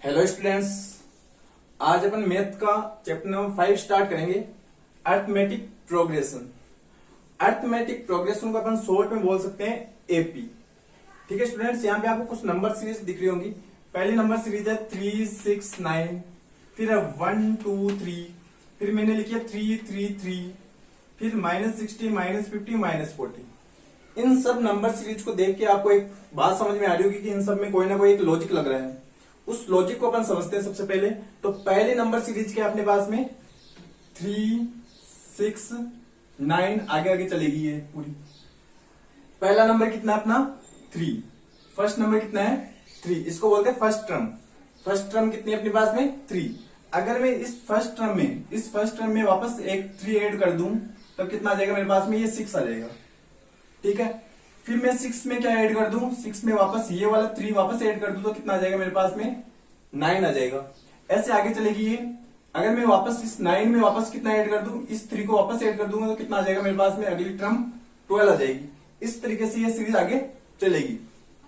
Hello students, आज अपन math का chapter number 5 start करेंगे। Arithmetic progression. अर्थमेटिक प्रोग्रेशन को अपन शॉर्ट में बोल सकते हैं एपी। ठीक है स्टूडेंट्स, यहाँ पे आपको कुछ नंबर सीरीज दिख रही होंगी। पहली नंबर सीरीज है 3, 6, 9, फिर है 1, 2, 3, फिर मैंने लिखी है 3, 3, 3, फिर -60, -50, -40। इन सब नंबर सीरीज को देख के आपको एक बात समझ में आ रही होगी कि इन सब में कोई ना कोई एक लॉजिक लग रहा है। उस लॉजिक को अपन समझते हैं सबसे पहले। तो पहले नंबर सीरीज के अपने पास में 3, 6, 9 आगे आगे चलेगी ये पूरी। पहला नंबर कितना है अपना 3। फर्स्ट नंबर कितना है 3, इसको बोलते हैं फर्स्ट टर्म। फर्स्ट टर्म कितनी है अपने पास में 3। अगर मैं इस फर्स्ट टर्म में वापस एक 3 ऐड कर दूं तो कितना आ जाएगा मेरे पास में, ये 6 आ जाएगा। ठीक है, फिर मैं 6 में क्या ऐड कर दूं, 6 में वापस ये वाला 3 वापस ऐड कर दूं तो कितना आ जाएगा मेरे पास में 9 आ जाएगा। ऐसे आगे चलेगी ये। अगर मैं वापस इस 9 में वापस कितना ऐड कर दूं, इस 3 को वापस ऐड कर दूंगा तो कितना आ जाएगा मेरे पास में, अगली टर्म 12 आ जाएगी। इस तरीके से ये सीरीज आगे चलेगी।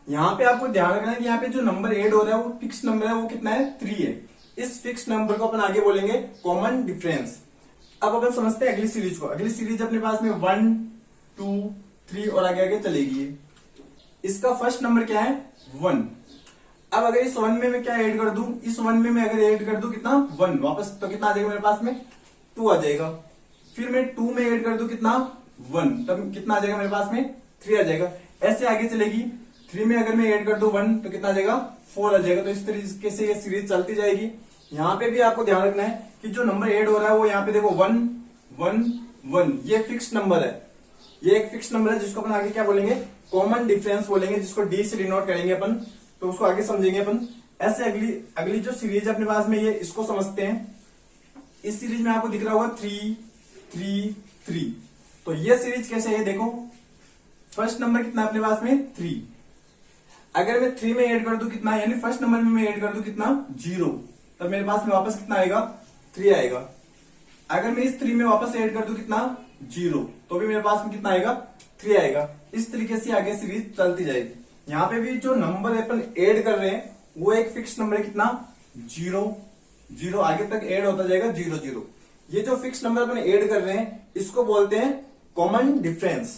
यहाँ पे आपको ध्यान रखना है कि यहाँ पे जो नंबर ऐड हो रहा है वो फिक्स नंबर है, वो कितना है 3 है। इस फिक्स नंबर को अपन आगे बोलेंगे कॉमन डिफरेंस। अब अपन समझते हैं अगली सीरीज को। अगली सीरीज अपने पास में 1, 2, 3 और आगे आगे चलेगी। इसका फर्स्ट नंबर क्या है 1। अब अगर इस 1 में मैं क्या ऐड कर दूं, इस 1 में मैं अगर ऐड कर दूं कितना 1 वापस, तो कितना आ जाएगा मेरे पास में 2 आ जाएगा। फिर मैं 2 में ऐड कर दूं कितना 1, तब कितना आ जाएगा मेरे पास में 3 आ जाएगा। ऐसे आगे चलेगी। 3 में अगर मैं ऐड कर दूं 1 तो कितना आ जाएगा 4 आ जाएगा। तो इस तरीके से ये सीरीज चलती जाएगी। यहाँ पे भी आपको ध्यान रखना है कि जो नंबर ऐड हो रहा है वो यहाँ पे देखो 1, 1, 1 ये फिक्स नंबर है। ये एक फिक्स नंबर है जिसको अपन आगे क्या बोलेंगे, कॉमन डिफरेंस बोलेंगे, जिसको डी से डिनोट करेंगे अपन। तो उसको आगे समझेंगे अपन। ऐसे अगली जो सीरीज है अपने पास में, ये इसको समझते हैं। इस सीरीज में आपको दिख रहा होगा 3, 3, 3। तो ये सीरीज कैसे है देखो। फर्स्ट नंबर कितना अपने पास में 3। अगर मैं 3 में ऐड कर दूं कितना, यानी फर्स्ट नंबर में मैं ऐड कर दूं कितना 0, तब मेरे पास में वापस कितना आएगा 3 आएगा। अगर मैं इस 3 में वापस ऐड कर दूं कितना 0, तो भी मेरे पास में कितना आएगा 3 आएगा। इस तरीके से आगे सीरीज चलती जाएगी। यहाँ पे भी जो नंबर अपन ऐड कर रहे हैं वो एक फिक्स नंबर है कितना 0, 0 आगे तक ऐड होता जाएगा 0, 0। ये जो फिक्स नंबर अपन ऐड कर रहे हैं इसको बोलते हैं कॉमन डिफरेंस।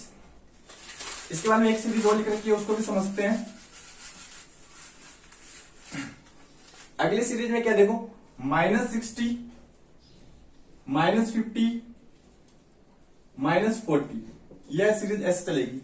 इसके बाद में एक सीरीज और लिख रखी है, उसको भी समझते हैं। अगली सीरीज में क्या देखो, -60, -50, -40 यह सीरीज ऐसे चलेगी।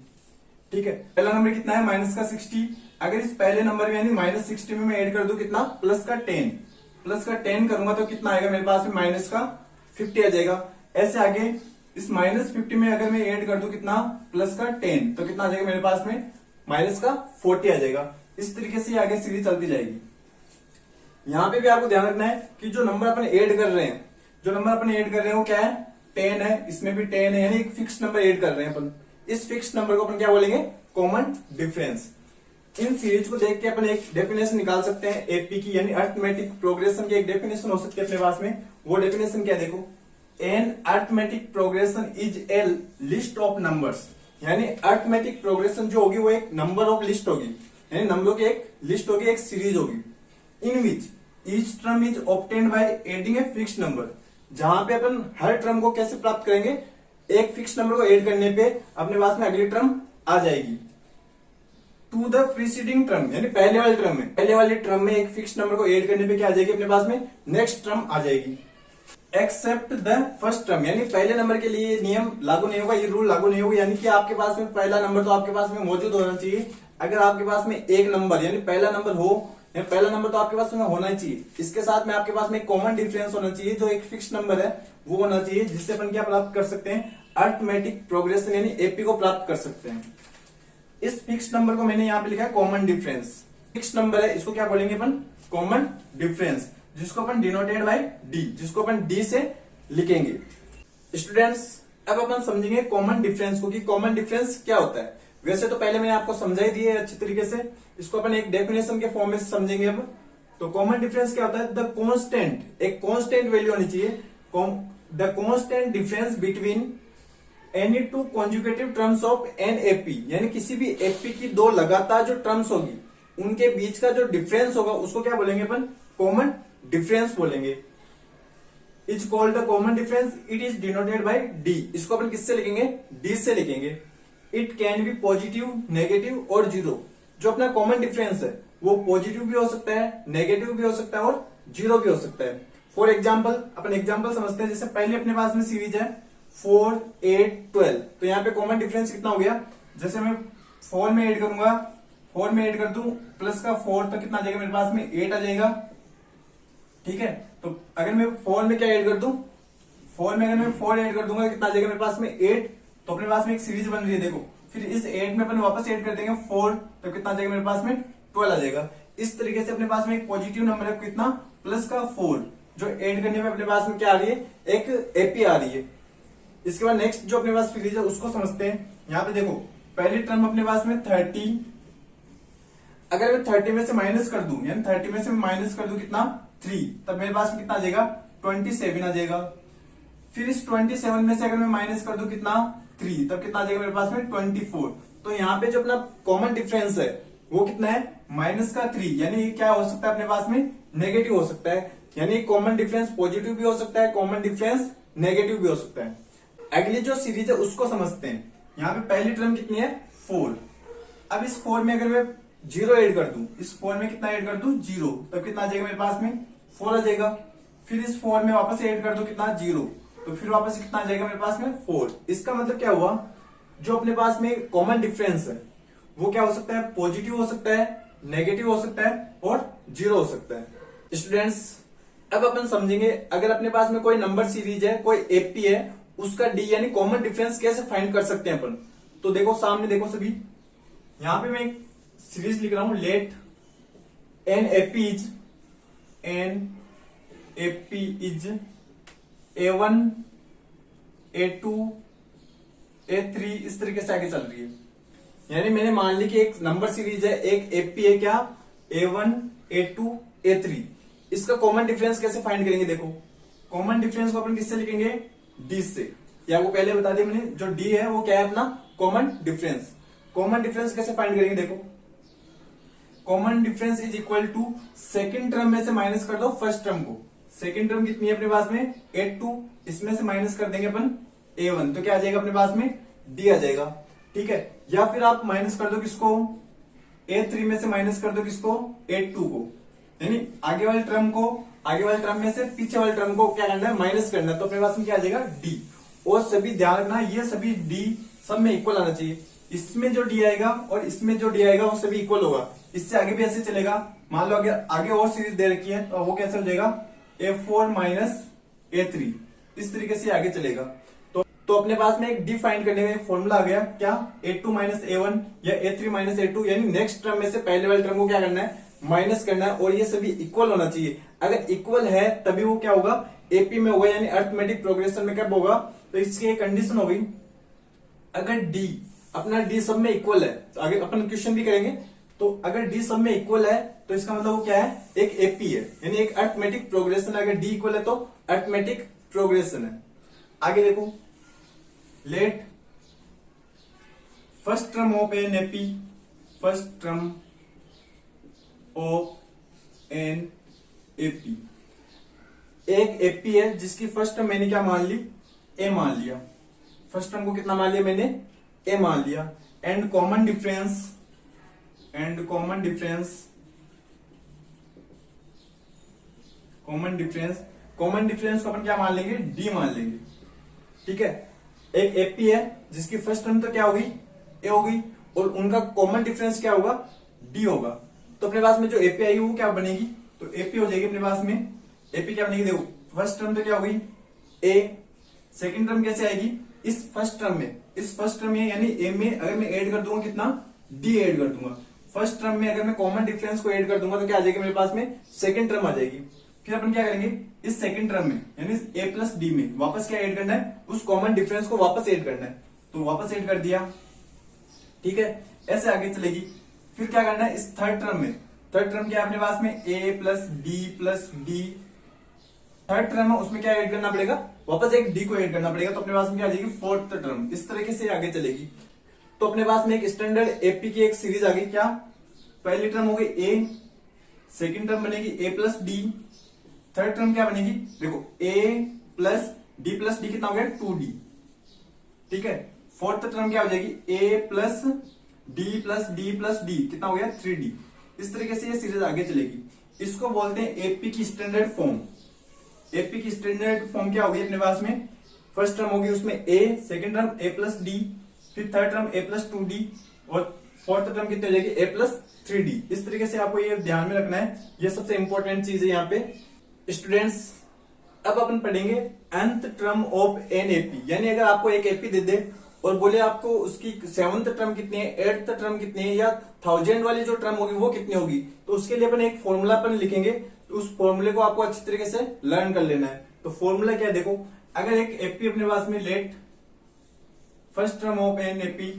ठीक है, पहला नंबर कितना है -60। अगर इस पहले नंबर में यानी -60 में मैं ऐड कर दूं कितना +10 करूंगा तो कितना आएगा मेरे पास में -50 आ जाएगा। ऐसे आगे इस -50 में अगर मैं ऐड कर दूं कितना +10 तो कितना आ जाएगा मेरे पास में -40 आ जाएगा। इस तरीके से आगे सीरीज चलती जाएगी। यहां पे भी आपको ध्यान रखना है कि जो नंबर अपन ऐड कर रहे हैं वो क्या है 10 है। इसमें भी 10 है, यानी एक फिक्स नंबर ऐड कर रहे हैं अपन। इस फिक्स नंबर को अपन क्या बोलेंगे, कॉमन डिफरेंस। इन सीरीज को देख के अपन एक डेफिनेशन निकाल सकते हैं एपी की, यानी अर्थमेटिक प्रोग्रेशन की एक डेफिनेशन हो सकती है अपने पास में। वो डेफिनेशन क्या देखो, an arithmetic progression is a list of numbers. यानी अर्थमेटिक प्रोग्रेशन जो होगी वो एक नंबर ऑफ लिस्ट होगी, यानी नंबरों की एक लिस्ट होगी, एक सीरीज होगी। In which each term is obtained by adding a fix number. जहां पे अपन हर टर्म को कैसे प्राप्त करेंगे, एक फिक्स नंबर को ऐड करने पे अपने पास में अगली टर्म आ जाएगी टू द प्रीसीडिंग टर्म, यानी पहले वाली टर्म में एक फिक्स नंबर को ऐड करने पे क्या आ जाएगी अपने पास में, नेक्स्ट टर्म आ जाएगी। एक्सेप्ट द फर्स्ट टर्म, यानी पहले नंबर के लिए नियम लागू नहीं होगा, ये रूल लागू नहीं होगा। यानी कि आपके पास में पहला नंबर तो आपके पास में मौजूद होना चाहिए। अगर आपके पास में एक नंबर यानी पहला नंबर हो, पहला नंबर तो आपके पास में होना ही चाहिए। इसके साथ में आपके पास में कॉमन डिफरेंस होना चाहिए, जो एक फिक्स नंबर है वो होना चाहिए, जिससे अपन क्या प्राप्त कर सकते हैं, अर्थमेटिक प्रोग्रेशन यानी एपी को प्राप्त कर सकते हैं। इस फिक्स नंबर को मैंने यहाँ पे लिखा है कॉमन डिफरेंस। फिक्स नंबर है, इसको क्या बोलेंगे अपन, कॉमन डिफरेंस, जिसको अपन डिनोटेड बाय डी, जिसको अपन डी से लिखेंगे। स्टूडेंट्स, अब अपन समझेंगे कॉमन डिफरेंस को कि कॉमन डिफरेंस क्या होता है। वैसे तो पहले मैंने आपको समझा ही दिया है अच्छी तरीके से, इसको अपन एक डेफिनेशन के फॉर्म में समझेंगे। अब तो कॉमन डिफरेंस क्या होता है, द कांस्टेंट, एक कांस्टेंट वैल्यू होनी चाहिए, the constant difference between any two conjugative terms of an AP, यानी किसी भी एपी की दो लगातार जो टर्म्स होगी, उनके बीच का जो डिफरेंस होगा उसको क्या बोलेंगे अपन, कॉमन डिफरेंस बोलेंगे। Is called the common difference, it is denoted by D. इसको अपन किससे लिखेंगे, डी से लिखेंगे। It can be positive, negative और जीरो। जो अपना कॉमन डिफरेंस है वो पॉजिटिव भी हो सकता है, नेगेटिव भी हो सकता है और जीरो भी हो सकता है। फॉर एग्जाम्पल, अपन एग्जाम्पल समझते हैं। जैसे पहले अपने पास में सीरीज है 4, 8, 12, तो यहाँ पे कॉमन डिफरेंस कितना हो गया, जैसे मैं 4 में ऐड करूंगा, 4 में ऐड कर दूं प्लस का 4 तो कितना आ जाएगा मेरे पास में, 8 आ जाएगा। ठीक है, तो अगर मैं 4 में क्या ऐड कर दूं, 4 में अगर मैं 4 ऐड कर दूंगा कितना आ जाएगा मेरे पास में, 8। तो अपने पास में एक सीरीज बन रही है देखो। फिर इस 8 में अपन वापस ऐड कर देंगे 4, तो कितना आ जाएगा मेरे पास में, 12 आ जाएगा। इस तरीके से अपने पास में एक पॉजिटिव नंबर है कितना, प्लस का 4, जो ऐड करने में अपने पास में क्या आ रही है, एक एपी आ रही है। इसके बाद नेक्स्ट जो अपने पास सीरीज है उसको समझते हैं। यहाँ पे देखो पहली टर्म अपने पास में 30, अगर मैं 30 में से माइनस कर दूं, यानी 30 में से माइनस कर दूं कितना, 3, तब मेरे पास में कितना आ जाएगा, 27 आ जाएगा। फिर इस 27 में से अगर मैं माइनस कर दूं कितना, 3, तब कितना आ जाएगा मेरे पास में, 24। तो यहाँ पे जो अपना कॉमन डिफरेंस है वो कितना है, माइनस का 3, यानी क्या हो सकता है अपने पास में, नेगेटिव हो सकता है। यानी कॉमन डिफरेंस पॉजिटिव भी हो सकता है, कॉमन डिफरेंस नेगेटिव भी हो सकता है। अगली जो सीरीज है उसको समझते हैं। यहाँ पे पहली टर्म कितनी है, 4। अब इस 4 में अगर मैं 0 ऐड कर दूं, इस 4 में कितना ऐड कर दूं, 0, तब कितना आ जाएगा मेरे पास में, 4 आ जाएगा। फिर इस 4 में वापस ऐड कर दूं कितना, 0, तो फिर वापस कितना आ जाएगा मेरे पास में, 4। इसका मतलब क्या हुआ, जो अपने पास में कॉमन डिफरेंस है वो क्या हो सकता है, पॉजिटिव हो सकता है, नेगेटिव हो सकता है और 0 हो सकता है। स्टूडेंट्स अब अपन समझेंगे, अगर अपने पास में कोई नंबर सीरीज है, कोई एपी है, उसका डी यानी कॉमन डिफरेंस कैसे फाइंड कर सकते हैं अपन। तो देखो सामने देखो सभी, यहां पे मैं एक सीरीज लिख रहा हूं, late an AP is A1, A2, A3, इस तरीके से आगे चल रही है। यानी मैंने मान ली कि एक नंबर सीरीज है, एक एपी है क्या, A1, A2, A3। इसका कॉमन डिफरेंस कैसे फाइंड करेंगे, देखो कॉमन डिफरेंस को अपन किससे लिखेंगे, डी से। या आपको पहले बता दिया मैंने, जो डी है वो क्या है अपना कॉमन डिफरेंस। कॉमन डिफरेंस कैसे फाइंड करेंगे, देखो common difference is equal to second term में से माइनस कर दो फर्स्ट टर्म को। सेकंड टर्म कितनी है अपने पास में, 8, इसमें से माइनस कर देंगे अपन A1, तो क्या आ जाएगा अपने पास में, डी आ जाएगा। ठीक है, या फिर आप माइनस कर दो किसको, A3 में से माइनस कर दो किसको, A2 को, यानी आगे वाले टर्म में से पीछे वाले टर्म को क्या करना है, माइनस करना है। तो अपने पास में क्या आ जाएगा, डी। और सभी ध्यान रखना, ये सभी डी सब में इक्वल आना चाहिए। इसमें जो डी आएगा और इसमें जो डी आएगा वो सभी इक्वल होगा। इससे आगे भी ऐसे चलेगा। मान लो आगे और सीरीज दे रखी है तो वो कैसे हो जाएगा, A4 माइनस A3, इस तरीके से आगे चलेगा। तो अपने पास में एक डी फाइंड करने का एक फॉर्मूला आ गया, क्या, A2 माइनस A1 या A3 माइनस A2, यानी नेक्स्ट टर्म में से पहले वाले टर्म को क्या करना है, माइनस करना है। और ये सभी इक्वल होना चाहिए। अगर इक्वल है तभी वो क्या होगा, एपी में होगा, यानी अरिथमेटिक प्रोग्रेशन में कब होगा। तो इसकी एक कंडीशन हो गई, अगर डी अपना डी सब में इक्वल है, तो आगे अपन क्वेश्चन भी करेंगे। तो अगर डी सब में इक्वल है तो इसका मतलब वो क्या है, एक एपी है, यानी एक अरिथमेटिक प्रोग्रेशन। अगर डी इक्वल है तो अरिथमेटिक प्रोग्रेशन है। आगे देखो, let first term of an AP, first term of an AP, एक एपी है जिसकी फर्स्ट टर्म मैंने क्या मान ली, ए मान लिया। फर्स्ट टर्म को कितना मान लिया मैंने, ए मान लिया। एंड कॉमन डिफरेंस को अपन क्या मान लेंगे, डी मान लेंगे। ठीक है, एक एपी है जिसकी फर्स्ट टर्म तो क्या होगी, ए होगी, और उनका कॉमन डिफरेंस क्या होगा, डी होगा। तो अपने पास में जो एपी आई वो क्या बनेगी, तो एपी हो जाएगी अपने पास में, एपी क्या बनेगी, देखो फर्स्ट टर्म तो क्या होगी, ए, सेकंड टर्म कैसे आएगी, इस फर्स्ट टर्म में, यानी ए में अगर मैं ऐड कर दूंगा कितना, डी ऐड कर दूंगा। फर्स्ट टर्म में अगर मैं कॉमन डिफरेंस को ऐड कर दूंगा तो क्या आ जाएगी मेरे पास में, सेकंड टर्म आ जाएगी। फिर अपन क्या करेंगे, इस सेकंड टर्म में यानी ए प्लस डी में वापस क्या ऐड करना है, उस कॉमन डिफरेंस को वापस ऐड करना है। तो वापस ऐड कर दिया। ठीक है, ऐसे आगे चलेगी। फिर क्या करना है, इस थर्ड टर्म में, थर्ड टर्म क्या है अपने पास में, ए प्लस डी, थर्ड टर्म है उसमें क्या ऐड करना पड़ेगा, वापस एक डी को ऐड करना पड़ेगा। तो अपने पास में क्या आ जाएगी, फोर्थ टर्म। इस तरीके से आगे चलेगी। तो अपने पास में एक स्टैंडर्ड एपी की एक सीरीज आ गई, क्या, पहली टर्म हो गई ए, सेकेंड टर्म बनेगी ए प्लस डी, थर्ड टर्म क्या बनेगी देखो ए प्लस डी कितना हो गया 2d, ठीक है। फोर्थ टर्म क्या हो जाएगी a plus d plus d plus d कितना हो गया 3d। इस तरीके से ये सीरीज आगे चलेगी। इसको बोलते हैं एपी की स्टैंडर्ड फॉर्म। एपी की स्टैंडर्ड फॉर्म क्या होगी अपने पास में, फर्स्ट टर्म होगी उसमें ए, सेकेंड टर्म ए प्लस डी, फिर थर्ड टर्म ए प्लस 2d और फोर्थ टर्म कितनी हो जाएगी ए प्लस 3d। इस तरीके से आपको ये ध्यान में रखना है, ये सबसे इंपॉर्टेंट चीज है यहाँ पे स्टूडेंट्स। अब अपन पढ़ेंगे nth term of an AP, यानी अगर आपको एक एपी दे दे और बोले आपको उसकी 7th टर्म कितनी है, 8th टर्म कितनी है या 1000 वाली जो टर्म होगी वो कितनी होगी, तो उसके लिए अपन एक फॉर्मूला अपन लिखेंगे। तो उस फॉर्मूले को आपको अच्छी तरीके से लर्न कर लेना है। तो फॉर्मूला क्या है देखो, अगर एक एपी अपने पास में let first term of an AP,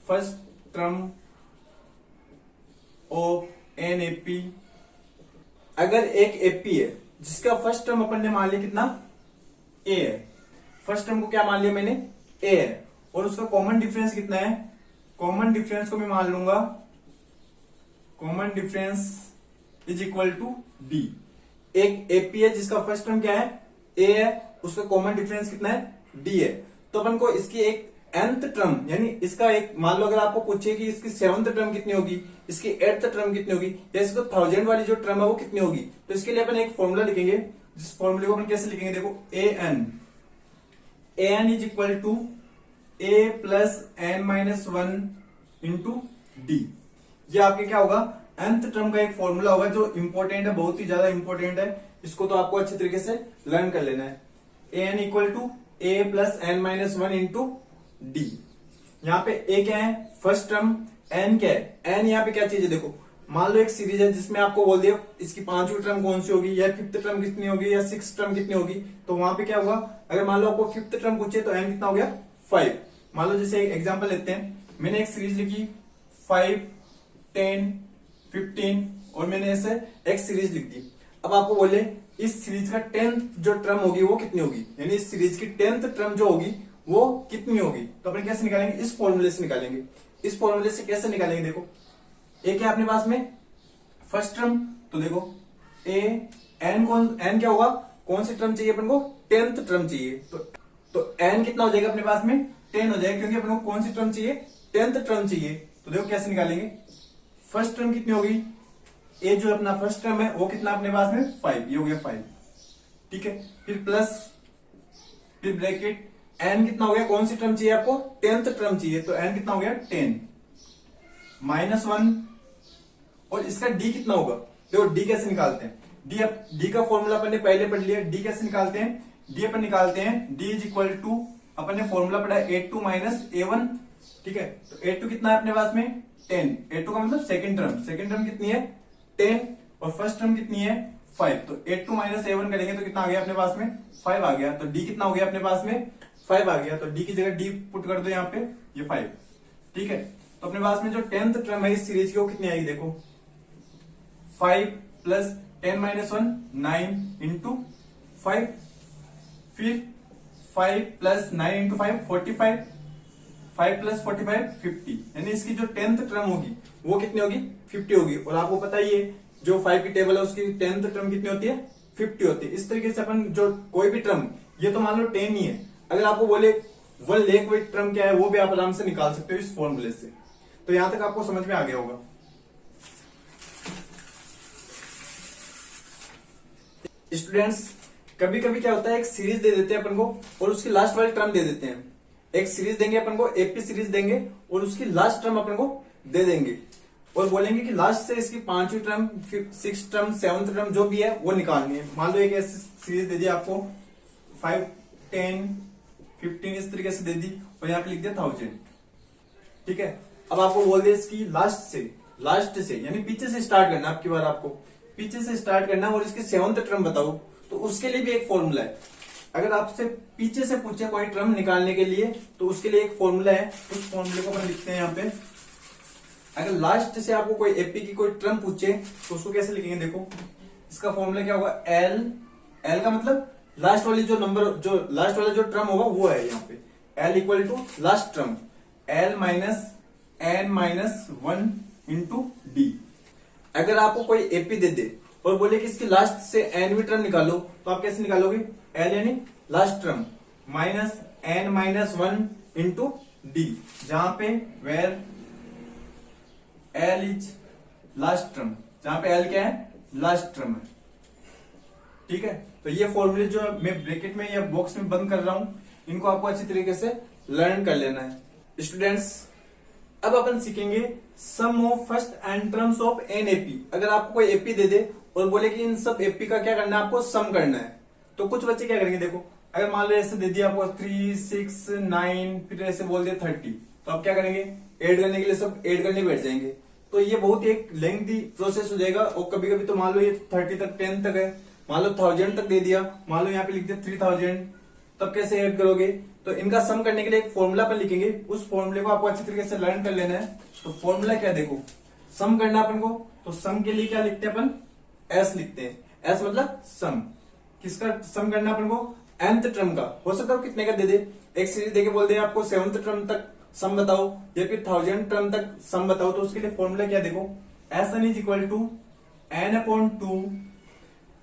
first term of an AP, अगर एक एपी है जिसका फर्स्ट टर्म अपन ने मान लिया कितना ए है, फर्स्ट टर्म को क्या मान लिया मैंने ए है, और उसका कॉमन डिफरेंस कितना है, कॉमन डिफरेंस को मैं मान लूंगा common difference is equal to D. एक एपी है जिसका फर्स्ट टर्म क्या है ए है, उसका कॉमन डिफरेंस कितना है डी है। तो अपन को इसकी एक nth टर्म यानी इसका एक मान लो अगर आपको पूछे कि इसकी 7th टर्म कितनी होगी, इसकी 8th टर्म कितनी होगी, या इसको 1000 वाली जो टर्म है वो कितनी होगी, तो इसके लिए अपन एक फॉर्मूला लिखेंगे। जिस फॉर्मूले को अपन कैसे लिखेंगे देखो, an is equal to A plus N minus 1 into D. ये आपके क्या होगा nth टर्म का एक फॉर्मूला होगा जो इंपॉर्टेंट है, बहुत ही ज्यादा इंपॉर्टेंट है। इसको तो आपको अच्छे तरीके से लर्न कर लेना है। an equal to A plus N minus 1 into D. यहाँ पे ए क्या है फर्स्ट टर्म, एन क्या है, एन यहाँ पे क्या चीज है देखो, मान लो एक सीरीज है जिसमें आपको बोल दिया इसकी 5वीं टर्म कौन सी होगी, या 5th टर्म कितनी होगी, या 6th टर्म कितनी होगी। तो वहां पे क्या होगा, अगर मान लो आपको 5th टर्म पूछे तो एन कितना हो गया 5। मान लो जैसे एक एग्जाम्पल लेते हैं, मैंने एक सीरीज लिखी 5, 10, 15 और मैंने ऐसे एक सीरीज लिख दी। अब आपको बोले इस सीरीज का 10th जो टर्म होगी वो कितनी होगी, यानी इस सीरीज की 10th टर्म जो होगी वो कितनी होगी। तो अपन कैसे निकालेंगे, इस फॉर्मूले से निकालेंगे। इस फॉर्मूले से कैसे निकालेंगे देखो, एक है अपने पास में फर्स्ट टर्म, तो देखो ए एन क्या होगा, कौन सी टर्म चाहिए अपन को 10th टर्म चाहिए, तो एन कितना हो जाएगा अपने पास में 10 हो जाएगा, क्योंकि अपन को कौन सी टर्म चाहिए 10th टर्म चाहिए। तो देखो कैसे निकालेंगे, फर्स्ट टर्म कितनी होगी, ए जो अपना फर्स्ट टर्म है वो कितना अपने पास में 5, ये हो गया 5, ठीक है। फिर प्लस, फिर ब्रैकेट, एन कितना हो गया, कौन सी टर्म चाहिए आपको 10th टर्म चाहिए, तो एन कितना हो गया 10 माइनस 1, और इसका डी कितना होगा, देखो डी कैसे निकालते हैं, डी का फॉर्मूला अपन ने पहले पढ़ लिया। डी कैसे निकालते हैं, डी अपन निकालते हैं डी इज इक्वल टू, अपन ने फॉर्मूला पढ़ा a2 माइनस a1, ठीक है। तो a2 कितना है अपने पास में 10, a2 का मतलब सेकंड टर्म कितनी है 10 और फर्स्ट टर्म कितनी है 5। तो a2 माइनस a1 करेंगे तो कितना आ गया अपने पास में 5 आ गया। तो d कितना हो गया अपने पास में 5 आ गया। तो d की जगह d पुट कर दो यहाँ पे, ये 5, ठीक है। तो अपने पास में जो 10th टर्म है इस सीरीज की वो कितनी आएगी देखो, 5 प्लस 10 माइनस 1 9 इंटू 5, फिर 5 प्लस 9 इंटू 5 45, 5 प्लस 45 50, यानी इसकी जो 10th टर्म होगी वो कितनी होगी 50 होगी। और आपको पता ही है जो 5 की टेबल है उसकी 10th टर्म कितनी होती है 50 होती है। इस तरीके से अपन जो कोई भी टर्म, ये तो मान लो 10 ही है, अगर आपको बोले 1 लाख वेट टर्म क्या है वो भी आप आराम से निकाल सकते हो इस फॉर्मूले से। तो यहां तक आपको समझ में आ गया होगा। स्टूडेंट्स कभी कभी क्या होता है, एक सीरीज दे देते हैं अपन को और उसकी लास्ट वाली टर्म दे देते हैं। एक सीरीज देंगे अपन को, एपी सीरीज देंगे और उसकी लास्ट टर्म अपन को दे देंगे और बोलेंगे कि लास्ट से इसकी 5वीं term, 6th term, 7th term जो भी है वो निकालनी है। मान लो एक ऐसी सीरीज दे दी आपको 5, 10, 15 इस तरीके से दे दी और यहाँ पे लिख दिया 1000, ठीक है। अब आपको बोल दिया इसकी लास्ट से यानी पीछे से स्टार्ट करना, आपकी बार आपको पीछे से स्टार्ट करना और इसकी 7th टर्म बताओ, तो उसके लिए भी एक फॉर्मूला है। अगर आपसे पीछे से पूछे कोई टर्म निकालने के लिए तो उसके लिए एक फॉर्मूला है, उस फॉर्मूले को अपन लिखते हैं यहाँ पे। अगर लास्ट से आपको कोई एपी की कोई टर्म पूछे तो उसको कैसे लिखेंगे देखो, इसका फॉर्मूला क्या होगा, एल का मतलब लास्ट वाली जो नंबर, जो लास्ट वाला जो टर्म होगा वो है यहाँ पे, L equal to last term, L minus N minus 1 into D. अगर आपको कोई एपी दे दे और बोले कि इसकी लास्ट से nवी टर्म निकालो, तो आप कैसे निकालोगे? एल यानी last term minus n minus 1 into D, जहां पे where L is last term, जहां पे एल क्या है? लास्ट टर्म है। ठीक है, तो ये फॉर्मूले जो मैं ब्रैकेट में या बॉक्स में बंद कर रहा हूं, इनको आपको अच्छी तरीके से लर्न कर लेना है। स्टूडेंट्स, अब अपन सीखेंगे sum of first n terms of an AP. अगर आपको कोई एपी दे दे और बोले कि इन सब एपी का क्या करना है, आपको सम करना है, तो कुछ बच्चे क्या करेंगे? देखो, अगर मान लो ऐसे दे दिया आपको 3, 6, 9, फिर ऐसे बोल दिया 30, तो आप क्या करेंगे? ऐड करने के लिए सब ऐड करने बैठ जाएंगे। तो ये बहुत एक लेंथी प्रोसेस हो जाएगा। और कभी कभी तो मान लो ये 30 तक 10 तक है, मान लो 1000 तक दे दिया, मान लो यहाँ पे लिख दिया 3000, तब कैसे ऐड करोगे? तो इनका सम करने के लिए एक फॉर्मूला पर लिखेंगे, उस फॉर्मूले को आपको अच्छी तरीके से लर्न कर लेना है। तो फॉर्मूला क्या? देखो, सम करना अपन को, तो सम के लिए क्या लिखते हैं अपन? एस लिखते हैं। एस मतलब सम। किसका सम करना अपन को? nth टर्म का। हो सकता है कितने का दे दे, एक सीरीज देके बोल दे आपको 7th टर्म तक सम बताओ या फिर 1000 टर्म तक सम बताओ, तो उसके लिए फॉर्मूला क्या? देखो, Sn is equal to n upon 2,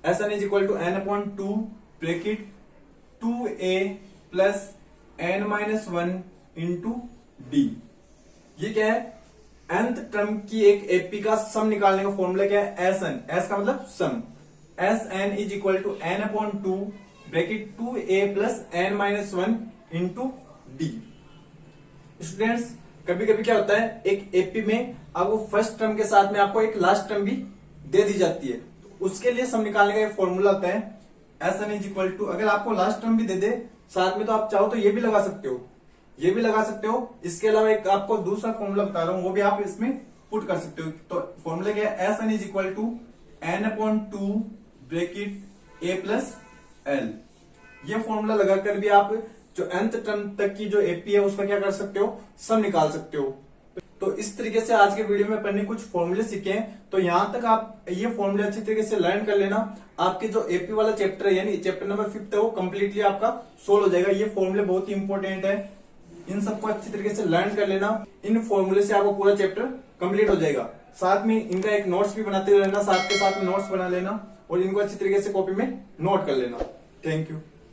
Sn is equal to n upon 2 bracket 2a plus n minus 1 into D. ये क्या है? nth टर्म की एक एपी का सम निकालने का फॉर्मूला क्या है? Sn। S का मतलब sum. Sn is equal to n upon 2 bracket 2a plus n minus 1 into डी। स्टूडेंट्स, कभी कभी क्या होता है, एक एपी में आपको फर्स्ट टर्म के साथ में आपको एक लास्ट टर्म भी दे दी जाती है, तो उसके लिए सम निकालने का एक फॉर्मूला होता है Sn इज इक्वल टू, अगर आपको लास्ट टर्म भी दे दे साथ में, तो आप चाहो तो ये भी लगा सकते हो, ये भी लगा सकते हो। इसके अलावा एक आपको दूसरा फॉर्मूला बता रहा हूं, वो भी आप इसमें पुट कर सकते हो। तो फॉर्मूला क्या है? Sn is equal to n upon 2 bracket a plus l। ये फॉर्मूला लगाकर भी आप जो nth टर्म तक की जो एपी है उसका क्या कर सकते हो? सम निकाल सकते हो। तो इस तरीके से आज के वीडियो में अपन ने कुछ फॉर्मूले सीखे हैं। तो यहां तक आप ये फॉर्मूले अच्छी तरीके से लर्न कर लेना। आपके जो एपी वाला चैप्टर है, यानी चैप्टर नंबर 5 है, वो कंप्लीटली आपका सोल्व हो जाएगा। ये फॉर्मूले बहुत ही इंपॉर्टेंट है, इन सबको अच्छी तरीके से लर्न कर लेना। इन फॉर्मूले से आपको पूरा चैप्टर कंप्लीट हो जाएगा। साथ में इनका एक नोट्स भी बनाते रहना, साथ के साथ में नोट्स बना लेना और इनको अच्छी तरीके से कॉपी में नोट कर लेना। Thank you.